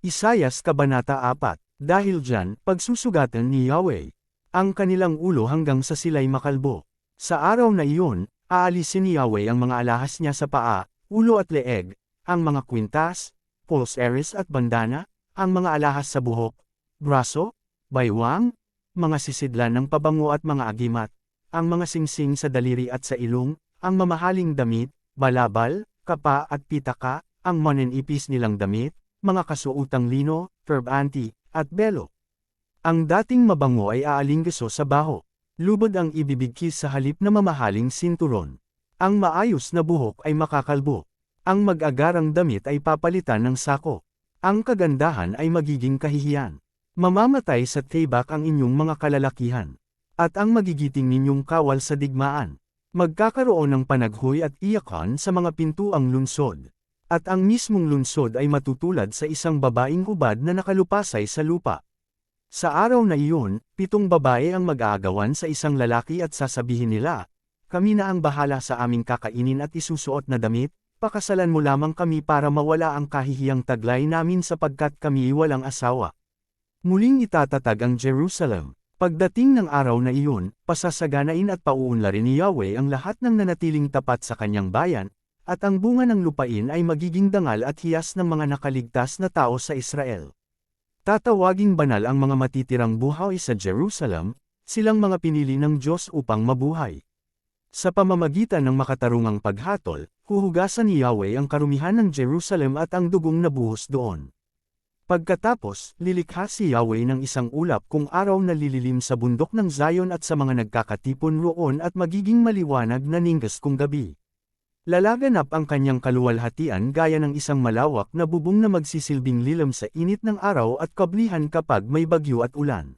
Isayas Kabanata 4. Dahil dyan, pagsusugatan ni Yahweh ang kanilang ulo hanggang sa sila'y makalbo. Sa araw na iyon, aalisin ni Yahweh ang mga alahas niya sa paa, ulo at leeg, ang mga kwintas, pulseris at bandana, ang mga alahas sa buhok, braso, baywang, mga sisidlan ng pabango at mga agimat, ang mga singsing sa daliri at sa ilong, ang mamahaling damit, balabal, kapa at pitaka, ang maninipis nilang damit, mga kasuotang lino, turbante, at belo. Ang dating mabango ay aalinggaso sa baho. Lubod ang ibibigkis sa halip na mamahaling sinturon. Ang maayos na buhok ay makakalbo. Ang mag-agarang damit ay papalitan ng sako. Ang kagandahan ay magiging kahihiyan. Mamamatay sa tibak ang inyong mga kalalakihan. At ang magigiting ninyong kawal sa digmaan. Magkakaroon ng panaghoy at iyakan sa mga pintuang lungsod. At ang mismong lungsod ay matutulad sa isang babaeng hubad na nakalupasay sa lupa. Sa araw na iyon, 7 babae ang mag-aagawan sa isang lalaki at sasabihin nila, "Kami na ang bahala sa aming kakainin at isusuot na damit, pakasalan mo lamang kami para mawala ang kahihiyang taglay namin sapagkat kami walang asawa." Muling itatatag ang Jerusalem. Pagdating ng araw na iyon, pasasaganain at pauunlarin ni Yahweh ang lahat ng nanatiling tapat sa kanyang bayan, at ang bunga ng lupain ay magiging dangal at hiyas ng mga nakaligtas na tao sa Israel. Tatawaging banal ang mga matitirang buhay sa Jerusalem, silang mga pinili ng Diyos upang mabuhay. Sa pamamagitan ng makatarungang paghatol, huhugasan ni Yahweh ang karumihan ng Jerusalem at ang dugong nabuhos doon. Pagkatapos, lilikha si Yahweh ng isang ulap kung araw na lililim sa bundok ng Zion at sa mga nagkakatipon roon at magiging maliwanag na ninggas kung gabi. Lalaganap ang kanyang kaluwalhatian gaya ng isang malawak na bubong na magsisilbing lilam sa init ng araw at kablihan kapag may bagyo at ulan.